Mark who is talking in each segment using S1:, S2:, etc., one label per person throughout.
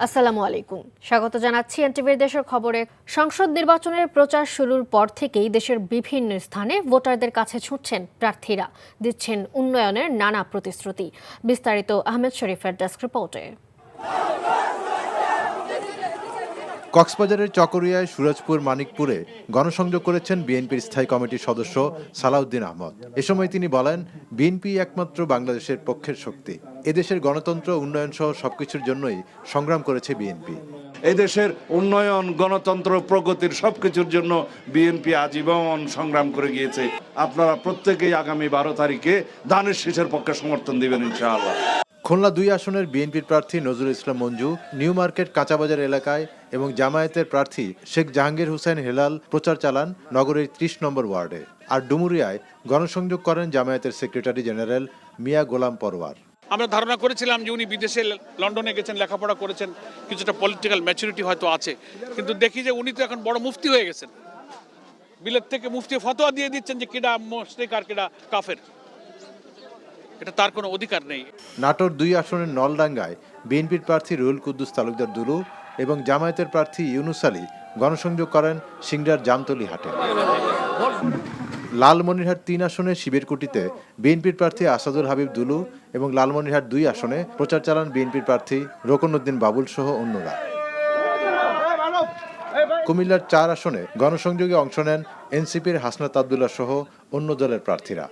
S1: আসসালামু আলাইকুম, স্বাগত জানাচ্ছি এনটিভির দেশের খবরে। সংসদ নির্বাচনের প্রচার শুরুর পর থেকেই দেশের বিভিন্ন স্থানে ভোটারদের কাছে ছুটছেন প্রার্থীরা, দিচ্ছেন উন্নয়নের নানা প্রতিশ্রুতি। বিস্তারিত আহমেদ শরীফের ডেস্ক রিপোর্টে।
S2: কক্সবাজারের চকরিয়ায়, সুরজপুর, মানিকপুরে গণসংযোগ করেছেন বিএনপির স্থায়ী কমিটির সদস্য সালাউদ্দিন আহমদ। এ সময় তিনি বলেন, বিএনপি একমাত্র বাংলাদেশের পক্ষের শক্তি। এদেশের গণতন্ত্র, উন্নয়ন সহ সবকিছুর জন্যই সংগ্রাম করেছে বিএনপি।
S3: এদেশের উন্নয়ন, গণতন্ত্র, প্রগতির সবকিছুর জন্য বিএনপি আজীবন সংগ্রাম করে গিয়েছে। আপনারা প্রত্যেকেই আগামী 12 তারিখে ধানের শীষের পক্ষে সমর্থন দিবেন ইনশাআল্লাহ।
S2: খুলনা 2 আসনের বিএনপির প্রার্থী নজরুল ইসলাম মঞ্জু নিউ মার্কেট কাঁচাবাজার এলাকায় এবং জামায়াতের প্রার্থী শেখ জাহাঙ্গীর হোসেন হেলাল প্রচার চালান নগরের 30 নম্বর ওয়ার্ডে। আর ডুমুরিয়ায় গণসংযোগ করেন জামায়াতের সেক্রেটারি জেনারেল মিয়া গোলাম পরওয়ার।
S4: আমরা ধারণা করেছিলাম যে উনি বিদেশে লন্ডনে গেছেন, লেখাপড়া করেছেন, কিছুটা পলিটিক্যাল ম্যাচুরিটি হয়তো আছে, কিন্তু দেখি যে উনি তো এখন বড় মুফতি হয়ে গেছেন। বিলেত থেকে মুফতি ফতোয়া দিয়ে দিচ্ছেন যে কেডা মুশরিক আর কেডা কাফের, এটা তার কোনো অধিকার নেই।
S2: নাটোর 2 আসনের নলডাঙ্গায় বিএনপির প্রার্থী রুহুল কুদ্দুস তালুকদার দুলু এবং জামায়াতের প্রার্থী ইউনুস আলী গণসংযোগ করেন সিংড়ার জামতলী হাটে। লালমনিরহাট 3 আসনে শিবিরকুটিতে বিএনপির প্রার্থী আসাদুল হাবিব দুলু এবং লালমনিরহাট 2 আসনে প্রচার চালান বিএনপির প্রার্থী রোকনউদ্দিন বাবুল সহ অন্যরা। কুমিল্লার 4 আসনে গণসংযোগে অংশ নেন এনসিপির হাসনাত আব্দুল্লাহ সহ অন্য দলের প্রার্থীরা।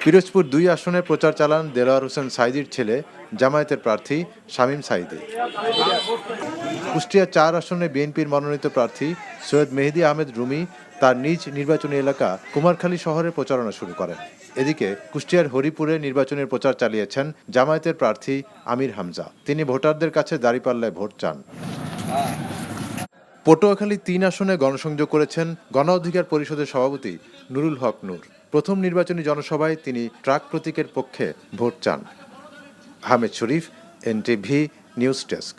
S2: পিরোজপুর 2 আসনে প্রচার চালান দেলোয়ার হোসেন সাইদির ছেলে জামায়াতের প্রার্থী শামীম সাইদি। কুষ্টিয়া 4 আসনে বিএনপির মনোনীত প্রার্থী সৈয়দ মেহেদী আহমেদ রুমি তার নিজ নির্বাচনী এলাকা কুমারখালী শহরে প্রচারণা শুরু করেন। এদিকে কুষ্টিয়ার হরিপুরে নির্বাচনের প্রচার চালিয়েছেন জামায়াতের প্রার্থী আমির হামজা। তিনি ভোটারদের কাছে দাঁড়িপাল্লায় ভোট চান। পটুয়াখালী 3 আসনে গণসংযোগ করেছেন গণ অধিকার পরিষদের সভাপতি নুরুল হক নূর। প্রথম নির্বাচনী জনসভায় তিনি ট্রাক প্রতীকের পক্ষে ভোট চান। আহমেদ শরীফ, এনটিভি নিউজ ডেস্ক।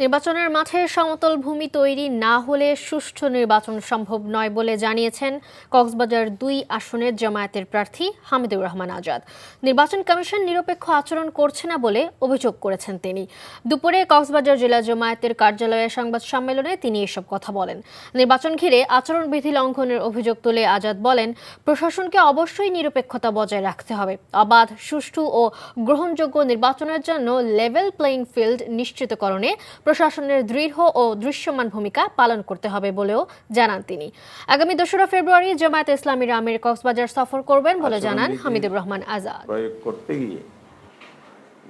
S1: নির্বাচনের মাঠে সমতল ভূমি তৈরি না হলে সুষ্ঠু নির্বাচন সম্ভব নয় বলে জানিয়েছেন কক্সবাজার 2 আসনের জামায়াতের প্রার্থী হামিদুর রহমান আজাদ। নির্বাচন কমিশন নিরপেক্ষ আচরণ করছে না বলে অভিযোগ করেছেন তিনি। দুপুরে কক্সবাজার জেলা জামায়াতের কার্যালয়ে সংবাদ সম্মেলনে তিনি এসব কথা বলেন। নির্বাচন ঘিরে আচরণবিধি লঙ্ঘনের অভিযোগ তুলে আজাদ বলেন, প্রশাসনকে অবশ্যই নিরপেক্ষতা বজায় রাখতে হবে। অবাধ, সুষ্ঠু ও গ্রহণযোগ্য নির্বাচনের জন্য লেভেল প্লেইং ফিল্ড নিশ্চিতকরণে প্রশাসনের দৃঢ় ও দৃশ্যমান ভূমিকা পালন করতে হবে বলেও জানান তিনি। আগামী 2রা ফেব্রুয়ারি জামায়াতে ইসলামীর আমির কক্সবাজার সফর করবেন বলে জানান হামিদুর রহমান আজাদ।
S5: প্রয়োগ করতে গিয়ে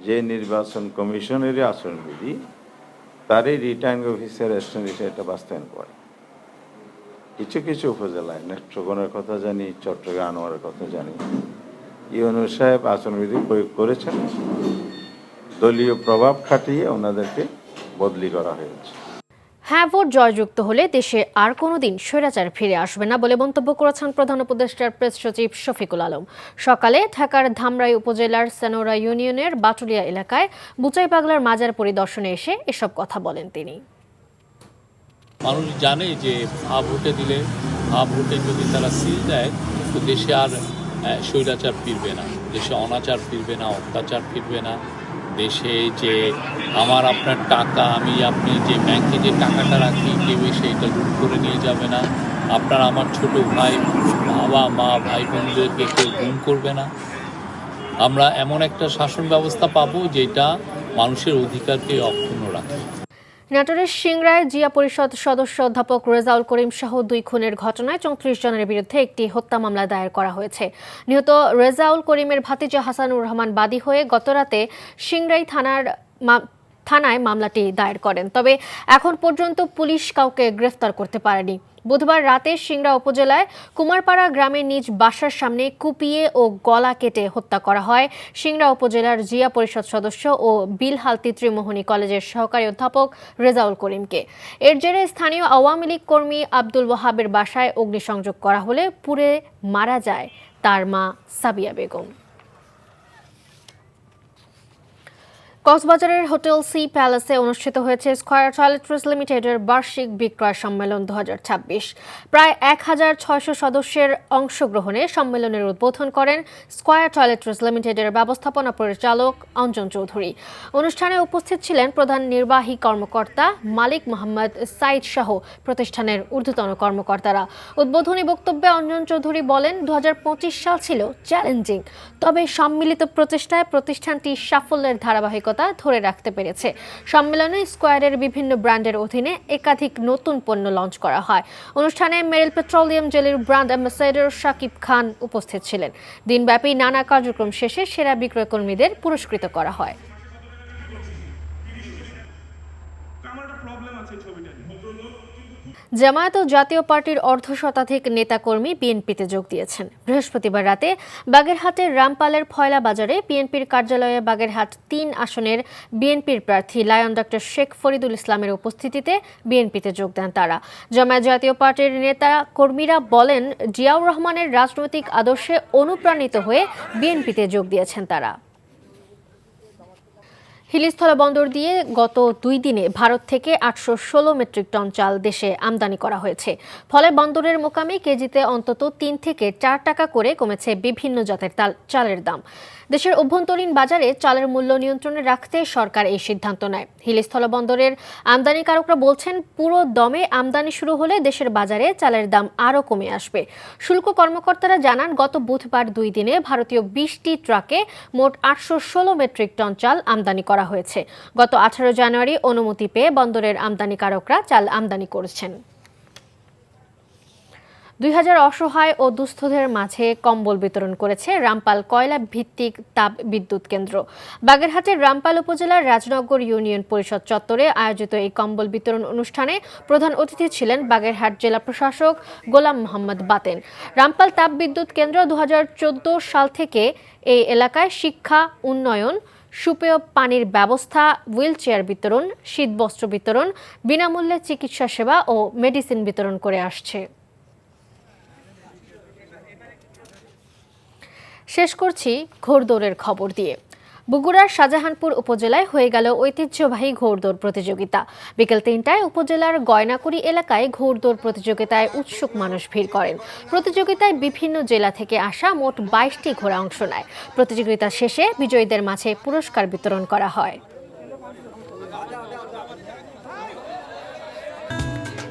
S5: যে নির্বাচন কমিশনের আচরণবিধি তারই রিটার্নিং অফিসার এটা বাস্তবায়ন করে। কিছু কিছু উপজেলায় নেত্রকোনার কথা জানি, চট্টগ্রাম আনোয়ারের কথা জানি, ইউনূস সাহেব আচরণবিধি প্রয়োগ করেছেন। দলীয় প্রভাব খাটিয়ে ওনাদেরকে বদলি করা হয়েছে।
S1: হ্যাঁ ভোট জয়যুক্ত হলে দেশে আর কোনোদিন স্বৈরাচার ফিরে আসবে না বলে মন্তব্য করেছেন প্রধান উপদেষ্টার প্রেস সচিব শফিকুল আলম। সকালে ঢাকার ধামরাই উপজেলার সেনোরা ইউনিয়নের বাটুলিয়া এলাকায় বুচাই পাগলার মাজার পরিদর্শনে এসে এসব কথা বলেন তিনি।
S6: মানুষ জানে যে ভোটে দিলে ভোটে যদি তারা সিল দেয় তো দেশে আর স্বৈরাচার ফিরবে না, দেশে অনাচার ফিরবে না, অত্যাচার ফিরবে না। দেশে যে আমার আপনার টাকা, আপনি যে ব্যাংকে যে টাকাটা রাখি কেউ সেইটা লুট করে নিয়ে যাবে না। আপনার আমার ছোট ভাই, বাবা মা, ভাই বোনদেরকে কেউ গুম করবে না। আমরা এমন একটা শাসন ব্যবস্থা পাবো যেটা মানুষের অধিকারকে অক্ষুণ্ণ রাখে।
S1: নাটোরের সিংড়ায় জিয়া পরিষদ সদস্য অধ্যাপক রেজাউল করিম সহ 2 খুনের ঘটনায় 34 জনের বিরুদ্ধে একটি হত্যা মামলা দায়ের করা হয়েছে। নিহত রেজাউল করিমের ভাতিজা হাসানুর রহমান বাদী হয়ে গতরাতে সিংড়াই থানায় মামলাটি দায়ের করেন। তবে এখন পর্যন্ত পুলিশ কাউকে গ্রেফতার করতে পারেনি। বুধবার রাতে সিংড়া উপজেলায় কুমারপাড়া গ্রামের নিজ বাসার সামনে কুপিয়ে ও গলা কেটে হত্যা করা হয় সিংড়া উপজেলার জিয়া পরিষদ সদস্য ও বিলহালতি ত্রিমোহনী কলেজের সহকারী অধ্যাপক রেজাউল করিমকে। এর জেরে স্থানীয় আওয়ামী লীগ কর্মী আব্দুল ওয়াহাবের বাসায় অগ্নিসংযোগ করা হলে পুড়ে মারা যায় তার মা সাবিয়া বেগম। কক্সবাজারের হোটেল সি প্যালেসে অনুষ্ঠিত হয়েছে স্কয়ার টয়লেট্রিজ লিমিটেডের বার্ষিক বিক্রয় সম্মেলন 2026। প্রায় 1600 সদস্যের অংশগ্রহণে সম্মেলনের উদ্বোধন করেন স্কয়ার টয়লেট্রিজ লিমিটেডের ব্যবস্থাপনা পরিচালক অঞ্জন চৌধুরী। অনুষ্ঠানে উপস্থিত ছিলেন প্রধান নির্বাহী কর্মকর্তা মালিক মোহাম্মদ সাইদ সহ প্রতিষ্ঠানের ঊর্ধ্বতন কর্মকর্তারা। উদ্বোধনী বক্তব্যে অঞ্জন চৌধুরী বলেন, 2025 সাল ছিল চ্যালেঞ্জিং, তবে সম্মিলিত প্রচেষ্টায় প্রতিষ্ঠানটি সাফল্যের ধারাবাহিকতা ধরে রাখতে পেরেছে। সম্মেলনে স্কয়ারের বিভিন্ন ব্র্যান্ডের অধীনে একাধিক নতুন পণ্য লঞ্চ করা হয়। অনুষ্ঠানে মেরিল petroleum জেলির brand ambassador Shakib Khan উপস্থিত ছিলেন। দিনব্যাপী নানা কার্যক্রম শেষে সেরা বিক্রয়কর্মীদের পুরস্কৃত করা হয়। জামায়াত ও জাতীয় পার্টির অর্ধশতাধিক নেতাকর্মী বিএনপিতে যোগ দিয়েছেন। বৃহস্পতিবার রাতে বাগেরহাটের রামপালের ফয়লা বাজারে বিএনপির কার্যালয়ে বাগেরহাট 3 আসনের বিএনপির প্রার্থী লায়ন ডক্টর শেখ ফরিদুল ইসলামের উপস্থিতিতে বিএনপিতে যোগ দেন তারা। জামায়াত জাতীয় পার্টির নেতা কর্মীরা বলেন, জিয়াউর রহমানের রাজনৈতিক আদর্শে অনুপ্রাণিত হয়ে বিএনপিতে যোগ দিয়েছেন তারা। হিলিস্থল বন্দর দিয়ে গত 2 দিনে ভারত থেকে 816 মেট্রিক টন চাল দেশে আমদানি করা হয়েছে। ফলে বন্দরের মোকামে কেজিতে অন্তত 3 থেকে 4 টাকা করে কমেছে বিভিন্ন জাতের চালের দাম। দেশের অভ্যন্তরীণ বাজারে চালের মূল্য নিয়ন্ত্রণে রাখতে সরকার এই সিদ্ধান্ত নেয়। হিলিস্থল বন্দরের আমদানিকারকরা বলছেন, পুরো দমে আমদানি শুরু হলে দেশের বাজারে চালের দাম আরও কমে আসবে। শুল্ক কর্মকর্তারা জানান, গত বুধবার 2 দিনে ভারতীয় 20টি ট্রাকে মোট 816 মেট্রিক টন চাল আমদানি করা হয়েছে। গত 18 জানুয়ারি অনুমতি পেয়ে বন্দরের আমদানিকারকরা চাল আমদানি করেছেন। 2000 অসহায় ও দুস্থদের মাঝে কম্বল বিতরণ করেছে রামপাল কয়লা ভিত্তিক তাপ বিদ্যুৎ কেন্দ্র। বাগেরহাটের রামপাল উপজেলার রাজনগর ইউনিয়ন পরিষদ চত্বরে আয়োজিত এই কম্বল বিতরণ অনুষ্ঠানে প্রধান অতিথি ছিলেন বাগেরহাট জেলা প্রশাসক গোলাম মোহাম্মদ বাতেন। রামপাল তাপ বিদ্যুৎ কেন্দ্র 2014 সাল থেকে এই এলাকায় শিক্ষা, উন্নয়ন, সুপেয় পানির ব্যবস্থা, হুইল চেয়ার বিতরণ, শীতবস্ত্র বিতরণ, বিনামূল্যে চিকিৎসা সেবা ও মেডিসিন বিতরণ করে আসছে। শেষ করছি ঘোড়দৌড়ের খবর দিয়ে। বগুড়ার শাহজাহানপুর উপজেলায় হয়ে গেল ঐতিহ্যবাহী ঘোড়দৌড় প্রতিযোগিতা। বিকেল 3টায় উপজেলার গয়নাকুড়ি এলাকায় ঘোড়দৌড় প্রতিযোগিতায় উৎসুক মানুষ ভিড় করেন। প্রতিযোগিতায় বিভিন্ন জেলা থেকে আসা মোট 22টি ঘোড়া অংশ নেয়। প্রতিযোগিতা শেষে বিজয়ীদের মাঝে পুরস্কার বিতরণ করা হয়।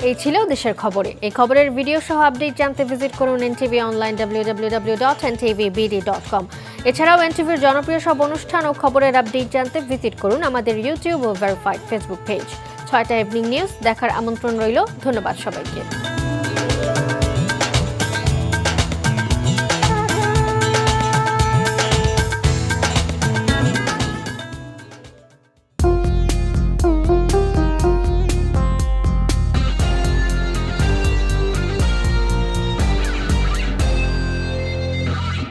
S1: এই ছিল দেশের খবরে। এই খবরের ভিডিও সহ আপডেট জানতে ভিজিট করুন NTV অনলাইন www.ntvbd.com। এছাড়াও NTVর জনপ্রিয় সব অনুষ্ঠান ও খবরের আপডেট জানতে ভিজিট করুন আমাদের ইউটিউব ও ভেরিফাইড ফেসবুক পেজ। 6টা ইভিনিং নিউজ দেখার আমন্ত্রণ রইল। ধন্যবাদ সবাইকে।